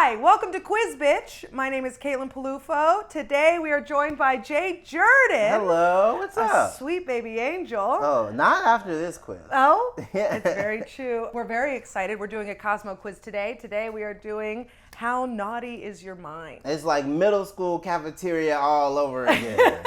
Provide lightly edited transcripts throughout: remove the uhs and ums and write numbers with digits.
Hi, welcome to Quiz Bitch. My name is caitlinpeluffo. Today we are joined by Jurden. Hello, what's up? A sweet baby angel. Oh, not after this quiz. Oh, it's very true. We're very excited. We're doing a Cosmo quiz today. Today we are doing How Naughty Is Your Mind? It's like middle school cafeteria all over again.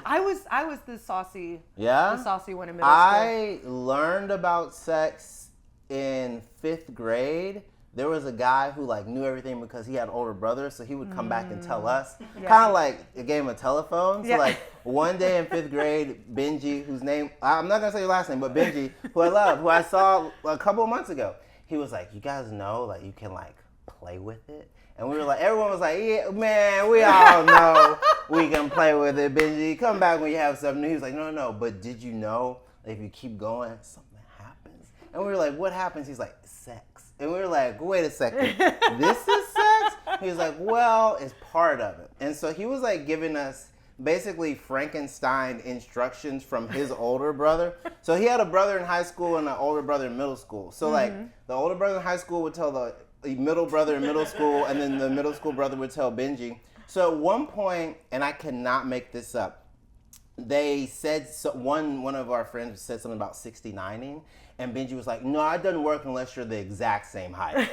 I was the saucy, Yeah? the saucy one in middle school. I learned about sex in 5th grade. There was a guy who knew everything because he had older brothers, so he would come back and tell us. Yeah. Kind of like a game of telephone. So Yeah. one day in 5th grade, Benji, whose name, I'm not going to say your last name, but Benji, who I love, who I saw a couple of months ago, he was like, you guys know, you can play with it? And we were everyone was like, yeah, man, we all know we can play with it, Benji. Come back when you have something new. He was like, no, but did you know that if you keep going, something happens? And we were like, what happens? He's like, sex. And we were like, wait a second, this is sex? He was like, well, it's part of it. And so he was giving us basically Frankenstein instructions from his older brother. So he had a brother in high school and an older brother in middle school. So the older brother in high school would tell the middle brother in middle school, and then the middle school brother would tell Benji. So at one point, and I cannot make this up, they said, one of our friends said something about 69ing, and Benji was like, no, it doesn't work unless you're the exact same height.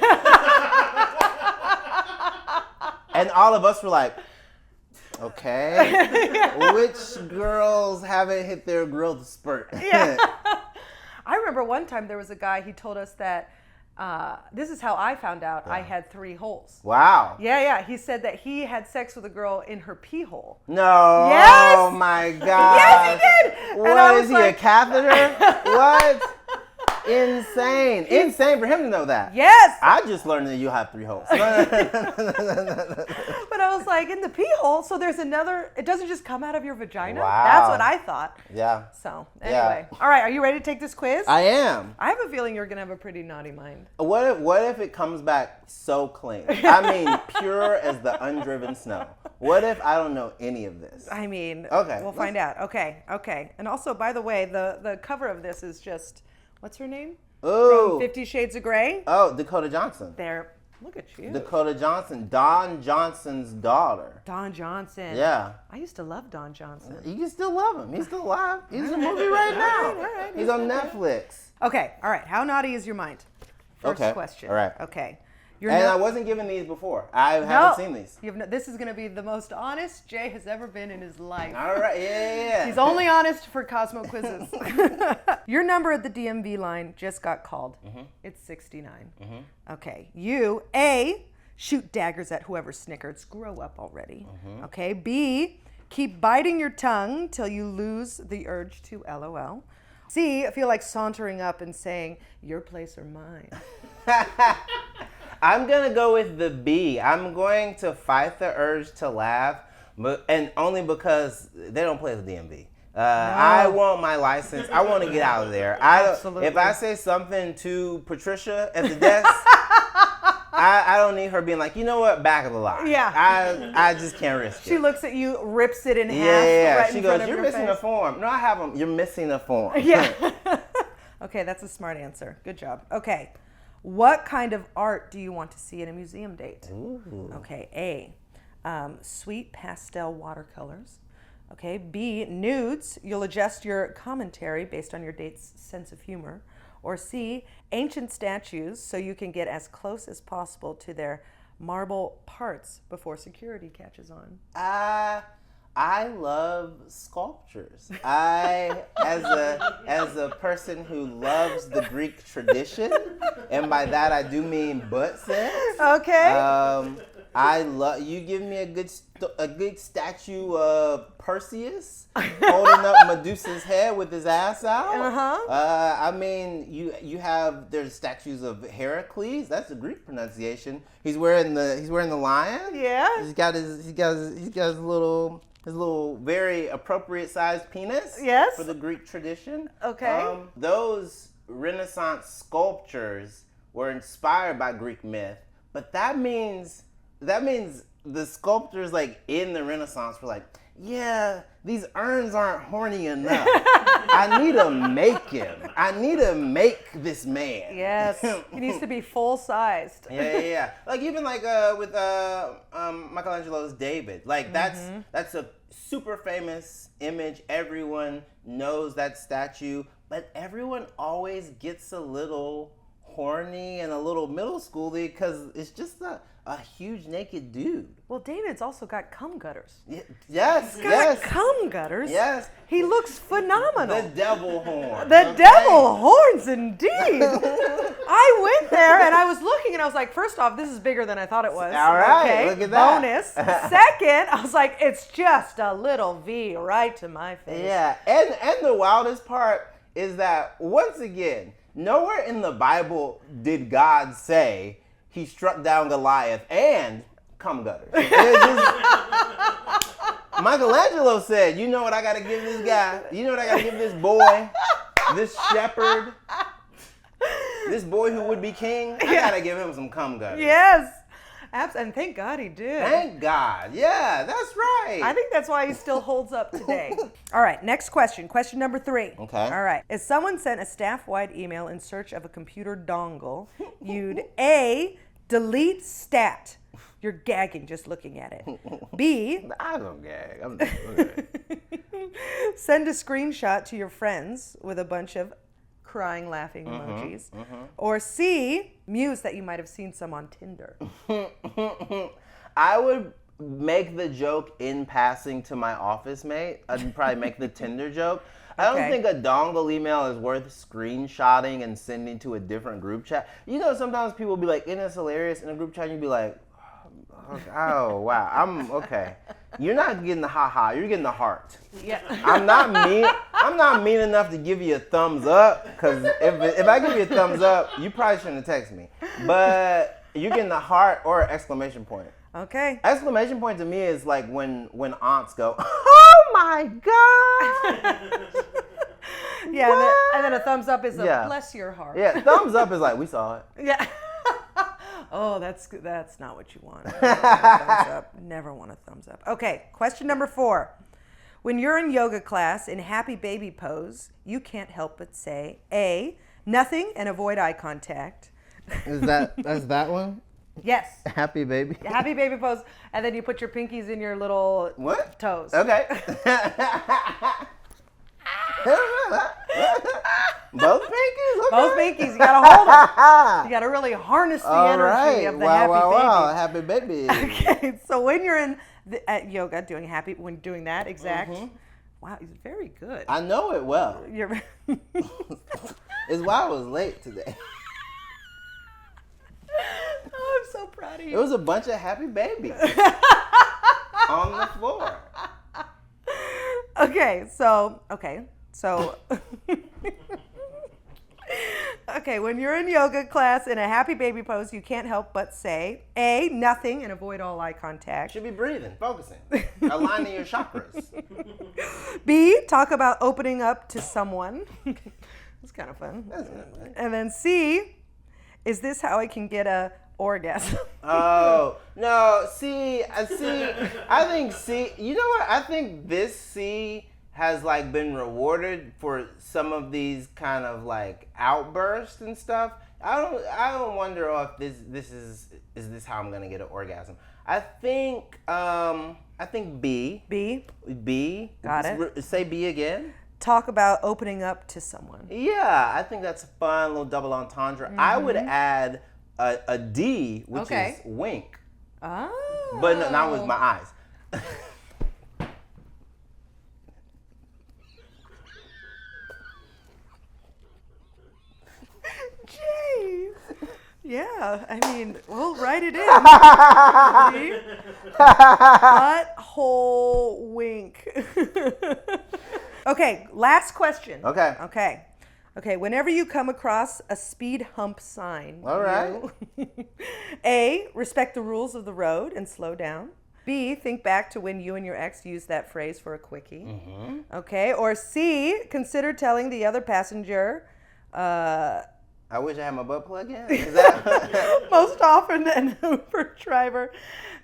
And all of us were like, okay, which girls haven't hit their growth spurt? Yeah. I remember one time there was a guy, he told us that, this is how I found out I had 3 holes. Wow. Yeah. He said that he had sex with a girl in her pee hole. No. Yes. Oh my God. Yes, he did. What is he, a catheter? What? Insane. Insane for him to know that. Yes. I just learned that you have 3 holes. But I was like, in the pee hole, so there's another, it doesn't just come out of your vagina? Wow. That's what I thought. Yeah. So, anyway. All right, are you ready to take this quiz? I am. I have a feeling you're going to have a pretty naughty mind. What if it comes back so clean? I mean, pure as the undriven snow. What if I don't know any of this? I mean, okay, we'll find out. Okay. And also, by the way, the cover of this is just, what's her name? Ooh. From 50 Shades of Grey. Oh, Dakota Johnson. There. Look at you. Dakota Johnson. Don Johnson's daughter. Don Johnson. Yeah. I used to love Don Johnson. You can still love him. He's still alive. He's in a movie right now. All right. He's on Netflix. Okay. All right. How naughty is your mind? First question. All right. Okay. I wasn't given these before. I haven't seen these. This is going to be the most honest Jay has ever been in his life. All right. Yeah. He's only honest for Cosmo quizzes. Your number at the DMV line just got called. Mm-hmm. It's 69. Mm-hmm. Okay. You, A, shoot daggers at whoever snickers. Grow up already. Mm-hmm. Okay. B, keep biting your tongue till you lose the urge to LOL. C, feel like sauntering up and saying, your place or mine. I'm going to go with the B. I'm going to fight the urge to laugh, and only because they don't play at the DMV. No. I want my license. I want to get out of there. Absolutely. If I say something to Patricia at the desk, I don't need her being like, you know what, back of the line. Yeah. I just can't risk it. She looks at you, rips it in half. Yeah. Right She in goes, front of you're your missing face. a form. No, I have them. You're missing a form. Yeah. Okay, that's a smart answer. Good job. Okay. What kind of art do you want to see in a museum date? Ooh. Okay, A, sweet pastel watercolors. Okay, B, nudes. You'll adjust your commentary based on your date's sense of humor. Or C, ancient statues so you can get as close as possible to their marble parts before security catches on. I love sculptures. As a person who loves the Greek tradition, and by that I do mean butt sex. Okay. You give me a good statue of Perseus holding up Medusa's head with his ass out. I mean, there's statues of Heracles. That's the Greek pronunciation. He's wearing the lion. Yeah. He's got his little very appropriate sized penis. Yes. For the Greek tradition. Okay. Those Renaissance sculptures were inspired by Greek myth, but that means the sculptors in the Renaissance were like, yeah, these urns aren't horny enough. I need to make him. I need to make this man. Yes, he needs to be full-sized. Yeah. Like even like with Michelangelo's David. Like that's a super famous image. Everyone knows that statue, but everyone always gets a little horny and a little middle schooly because it's just a huge naked dude. Well, David's also got cum gutters. Yes. He's got cum gutters. Yes. He looks phenomenal. The devil horn. The devil horns, indeed. I went there and I was looking and I was like, first off, this is bigger than I thought it was. All right, look at that. Bonus. Second, I was like, it's just a little V right to my face. Yeah, and the wildest part is that, once again, nowhere in the Bible did God say he struck down Goliath and cum gutters. Michelangelo said, you know what I got to give this guy? You know what I got to give this boy? This shepherd? This boy who would be king? I got to give him some cum gutters. Yes. And thank God he did. Thank God. Yeah, that's right. I think that's why he still holds up today. All right, next question. Question number 3. Okay. All right. If someone sent a staff-wide email in search of a computer dongle, you'd A, delete stat. You're gagging just looking at it. B, I don't gag. I'm just, okay. send a screenshot to your friends with a bunch of crying, laughing emojis. Or C, muse that you might have seen some on Tinder. I would make the joke in passing to my office mate. I'd probably make the Tinder joke. I don't think a dongle email is worth screenshotting and sending to a different group chat. You know, sometimes people will be like, isn't this hilarious? In a group chat, you'd be like, oh, wow, I'm okay. You're not getting the ha-ha, you're getting the heart. Yeah. I'm not mean enough to give you a thumbs up, because if I give you a thumbs up, you probably shouldn't have texted me. But you're getting the heart or exclamation point. Okay. Exclamation point to me is like when aunts go, oh my God. Yeah, and then a thumbs up is a bless your heart. Yeah, thumbs up is like, we saw it. Yeah. Oh, that's not what you want. Thumbs up. Never want a thumbs up. Okay, question number 4. When you're in yoga class in happy baby pose, you can't help but say A, nothing and avoid eye contact. That's that one? Yes. Happy baby? Happy baby pose, and then you put your pinkies in your little toes. Okay. Both pinkies? Okay. Both pinkies. You gotta hold them. You gotta really harness the energy of the happy baby. Happy baby. Okay, so when you're at yoga doing that exact, wow, he's very good. I know it well. You're It's why I was late today. Oh, I'm so proud of you. It was a bunch of happy babies on the floor. Okay, so okay, when you're in yoga class in a happy baby pose, you can't help but say A, nothing and avoid all eye contact. Should be breathing, focusing, aligning your chakras. B, talk about opening up to someone. It's kind of fun. That's good. And then C, is this how I can get a orgasm? Oh, no, I think C, you know what? I think this C has like been rewarded for some of these kind of like outbursts and stuff. I don't wonder if this is this how I'm gonna get an orgasm. I think B. B. Got it. Say B again. Talk about opening up to someone. Yeah, I think that's a fun little double entendre. I would add a D, which is wink. Oh. But no, not with my eyes. Jeez. Yeah, I mean, we'll write it in. Butthole wink. Okay, last question. Okay, whenever you come across a speed hump sign, all right. A, respect the rules of the road and slow down. B, think back to when you and your ex used that phrase for a quickie. Okay, or C, consider telling the other passenger I wish I had my butt plug in. Is that Most often an Uber driver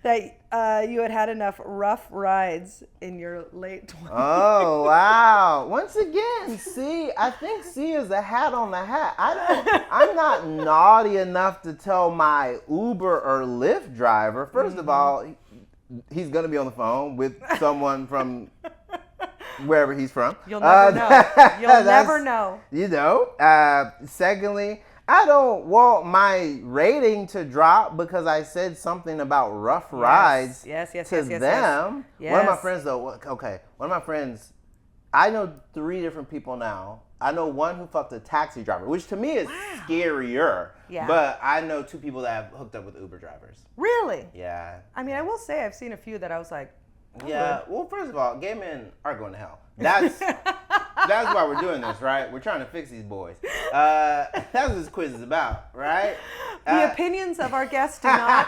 that you had enough rough rides in your late 20s. Oh, wow. Once again, C, I think C is a hat on the hat. I'm not naughty enough to tell my Uber or Lyft driver. First of all, he's going to be on the phone with someone from wherever he's from. You'll never know. You'll never know. You know. Secondly, I don't want my rating to drop because I said something about rough rides to them. Yes. One of my friends, though, okay, one of my friends, I know 3 different people now. I know one who fucked a taxi driver, which to me is scarier. Yeah. But I know 2 people that have hooked up with Uber drivers. Really? Yeah. I mean, I will say I've seen a few that I was like, yeah. Well, first of all, gay men are going to hell. That's why we're doing this, right? We're trying to fix these boys. That's what this quiz is about, right? The opinions of our guests do not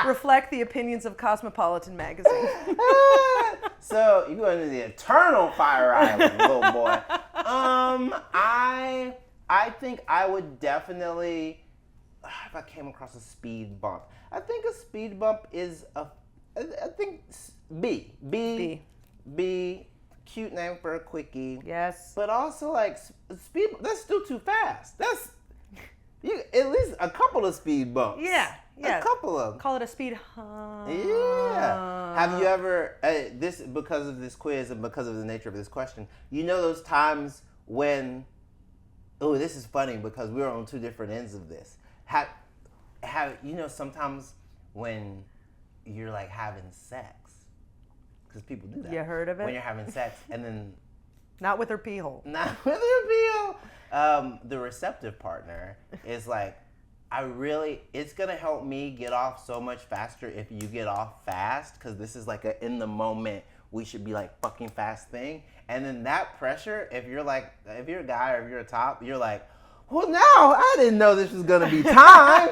reflect the opinions of Cosmopolitan magazine. So you go into the eternal fire island, little boy. I think I would definitely, if I came across a speed bump, I think a speed bump is I think B. Cute name for a quickie. Yes. But also like speed. That's still too fast. That's at least a couple of speed bumps. Yeah. A couple of them. Call it a speed hump. Yeah. Have you ever this because of this quiz and because of the nature of this question? You know those times when this is funny because we're on 2 different ends of this. Have you know sometimes when you're like having sex, because people do that. You heard of it? When you're having sex and then not with her pee hole. Not with her pee hole. The receptive partner is like, it's gonna help me get off so much faster if you get off fast, because this is like a in the moment we should be like fucking fast thing. And then that pressure, if you're a guy or if you're a top, you're like, well, now I didn't know this was gonna be time.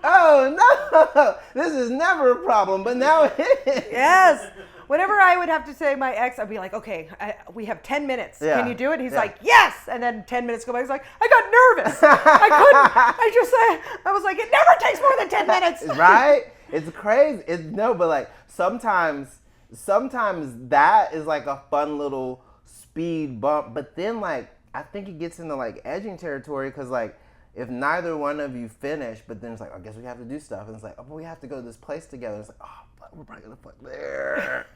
Oh no, this is never a problem, but now it is. Yes. Whenever I would have to say my ex, I'd be like, okay, we have 10 minutes. Yeah. Can you do it? He's like, yes. And then 10 minutes go by. He's like, I got nervous. I couldn't. I was like, it never takes more than 10 minutes. Right? It's crazy. But like sometimes that is like a fun little speed bump. But then like, I think it gets into like edging territory because like if neither one of you finish, but then it's like, I guess we have to do stuff. And it's like, oh, but we have to go to this place together. It's like, oh, but we're probably going to fuck there.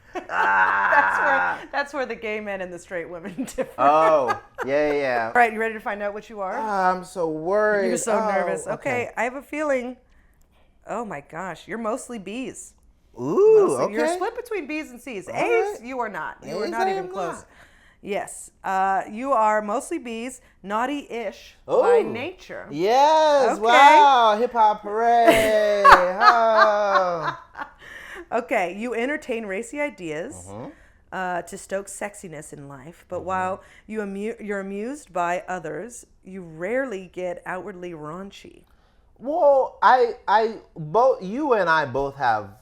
That's where the gay men and the straight women differ. Oh, yeah. All right, you ready to find out what you are? I'm so worried. You're so nervous. Okay, I have a feeling, oh my gosh, you're mostly B's. Ooh, okay. You're split between B's and C's. All A's, right. you are not. You A's, are not I even am close. not. Yes, you are mostly B's, naughty-ish by nature. Yes, okay. Wow, hip-hop hooray. Oh. Okay, you entertain racy ideas to stoke sexiness in life, but while you're amused by others, you rarely get outwardly raunchy. Well, both you and I both have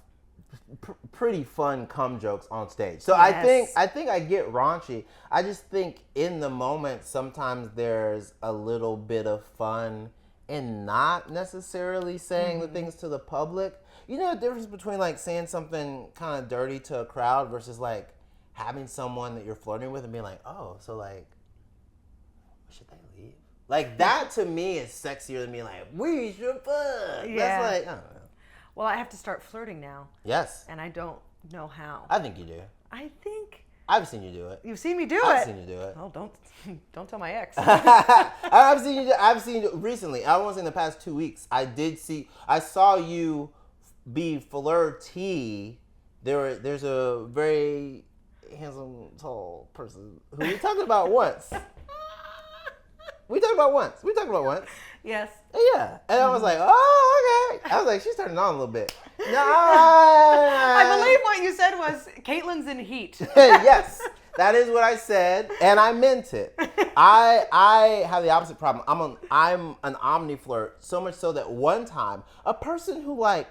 pretty fun cum jokes on stage. So Yes. I think I get raunchy. I just think in the moment sometimes there's a little bit of fun in not necessarily saying the things to the public. You know the difference between like saying something kind of dirty to a crowd versus like having someone that you're flirting with and being like, oh, so like, should they leave? Like that to me is sexier than being like, we should fuck. Yeah. That's like, I don't know. Well, I have to start flirting now. Yes. And I don't know how. I think you do. I think I've seen you do it. you've seen me do I've it. seen you do it. Oh, don't tell my ex. I've seen you recently. I want to say in the past 2 weeks. I saw you be flirty. There's a very handsome, tall person who we talked about once. We talked about once. Yes. Yeah. And I was like, oh, okay. I was like, she's turning on a little bit. No. I believe what you said was Caitlin's in heat. Yes. That is what I said, and I meant it. I have the opposite problem. I'm an omni flirt, so much so that one time, a person who like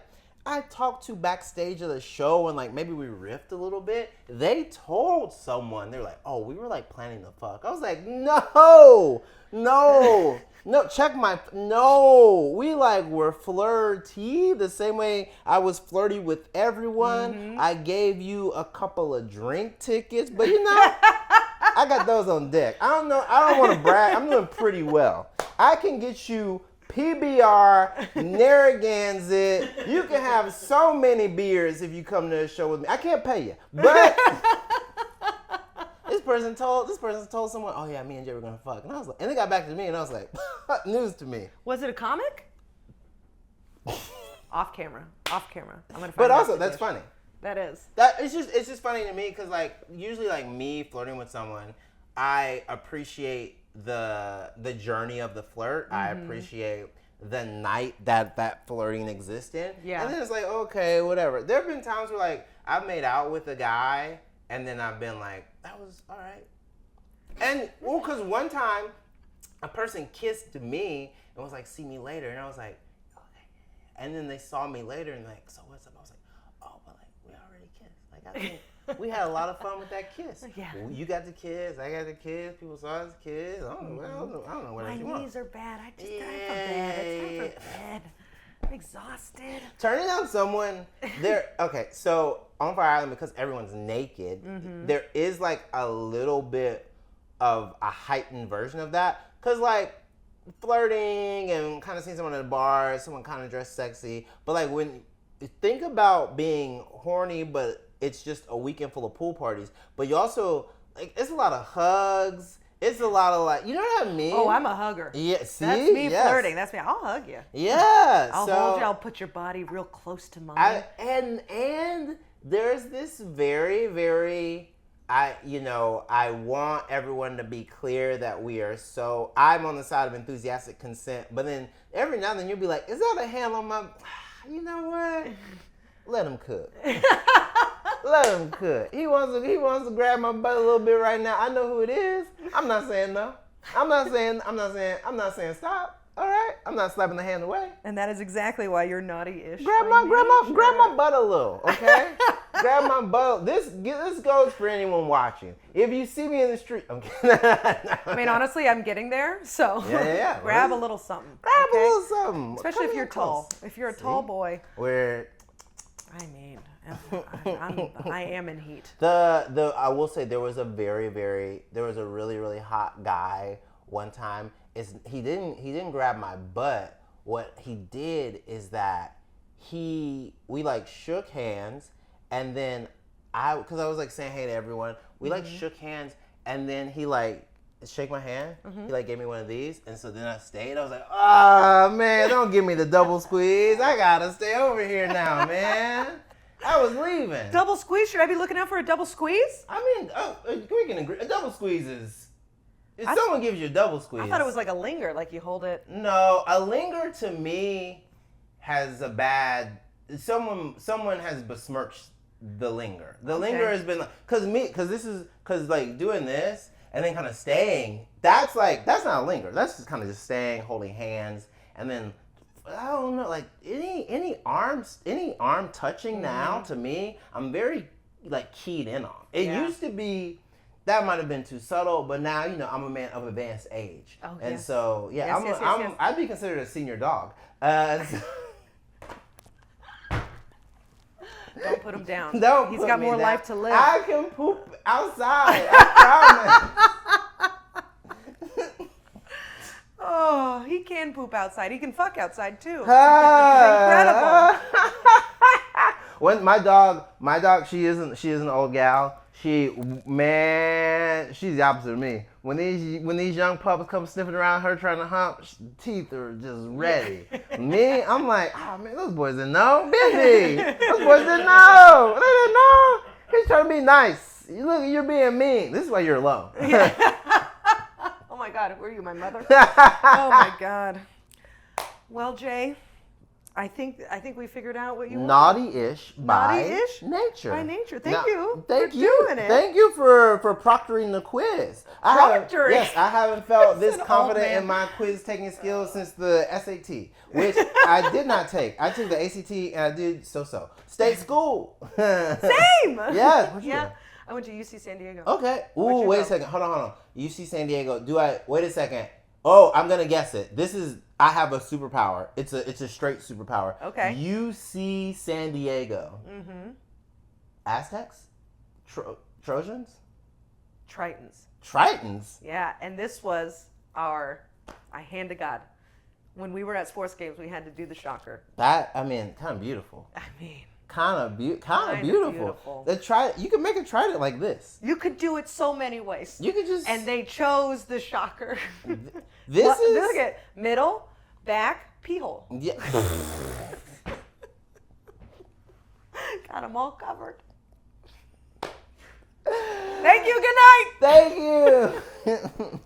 I talked to backstage of the show and like maybe we riffed a little bit, they told someone, they're like, oh, we were like planning to fuck. I was like, no. No, check my. No, we like were flirty the same way I was flirty with everyone. Mm-hmm. I gave you a couple of drink tickets, but you know, I got those on deck. I don't know. I don't want to brag. I'm doing pretty well. I can get you PBR, Narragansett. You can have so many beers if you come to a show with me. I can't pay you, but. This person told someone, "Oh yeah, me and Jay were gonna fuck," and I was like, and they got back to me, and I was like, "News to me." Was it a comic? Off camera. I'm gonna find But out also, the that's dish. funny. That is. It's just funny to me because like usually like me flirting with someone, I appreciate the journey of the flirt. I appreciate the night that flirting existed. Yeah. And then it's like, okay, whatever. There have been times where like I've made out with a guy and then I've been like, that was all right. And well, because one time a person kissed me and was like, see me later. And I was like, okay. And then they saw me later and like, so what's up? I was like, oh, but like we already kissed. Like I think we had a lot of fun with that kiss. Yeah. Well, you got the kiss, I got the kiss, people saw us kiss. I don't know what My else you want. knees are bad. I just time for bed. It's time for bed. I'm exhausted. Turning down someone, okay, so on Fire Island, because everyone's naked, there is like a little bit of a heightened version of that. Because like flirting and kind of seeing someone at a bar, someone kind of dressed sexy. But like when you think about being horny, but it's just a weekend full of pool parties. But you also, like, it's a lot of hugs. It's a lot of like, you know what I mean? Oh, I'm a hugger. Yeah, see? That's me Yes. flirting. That's me. I'll hug you. Yeah. I'll hold you. I'll put your body real close to mine. And there's this very, very, I want everyone to be clear that I'm on the side of enthusiastic consent, but then every now and then you'll be like, is that a hand on my, you know what? Let him cook. Let him cook. He wants to grab my butt a little bit right now. I know who it is. I'm not saying no. I'm not saying stop. All right. I'm not slapping the hand away. And that is exactly why you're naughty-ish. Grab my butt a little, okay? Grab my butt. This goes for anyone watching. If you see me in the street, I'm kidding. I mean, honestly, I'm getting there. So Yeah. grab a little something. Grab okay? a little something. Especially if you're tall. If you're a tall boy. I mean, I am in heat. I will say there was a really, really hot guy one time. He didn't grab my butt. What he did is that we like shook hands, and then because I was like saying hey to everyone, we like shook hands, and then he like shake my hand. He like gave me one of these, and so then I stayed. I was like, oh man, don't give me the double squeeze. I gotta stay over here now, man. I was leaving. Double squeeze? Should I be looking out for a double squeeze? I mean, we can agree. A double squeeze is. If someone gives you a double squeeze. I thought it was like a linger, like you hold it. No, a linger to me has a bad. Someone has besmirched the linger. The linger has been because like doing this and then kind of staying. That's not a linger. That's just kind of just staying, holding hands, and then. I don't know, like any arm touching now to me, I'm very like keyed in on. It used to be that might have been too subtle, but now I'm a man of advanced age, and so I'd be considered a senior dog. Don't put him down. He's got more life to live. I can poop outside. I promise. Oh, he can poop outside. He can fuck outside too. It's incredible. When my dog, she is an old gal. She's the opposite of me. When these young pups come sniffing around her trying to hump, teeth are just ready. Me, I'm like, oh man, those boys didn't know. Busy. Those boys didn't know. They didn't know. He's trying to be nice. You're being mean. This is why you're alone. Oh my God, who are you, my mother? Oh my God. Well, Jay, I think we figured out what you want. Naughty-ish by nature. By nature. Thank you for doing it. Thank you for proctoring the quiz. Proctoring? I haven't felt this an confident old man. in my quiz taking skills since the SAT, which I did not take. I took the ACT and I did so. State school. Same. Yeah. What'd you do? I went to UC San Diego. Okay. Ooh, wait a second. Hold on. UC San Diego. Wait a second. Oh, I'm gonna guess it. I have a superpower. It's a straight superpower. Okay. UC San Diego. Mm-hmm. Aztecs? Trojans? Tritons. Tritons? Yeah, and this was I hand to God. When we were at sports games, we had to do the shocker. Kind of beautiful. I mean, Kind of beautiful. You can make a trident like this. you could do it so many ways. You could just. And they chose the shocker. Look at middle, back, pee hole. Yeah. Got them all covered. Thank you. Good night. Thank you.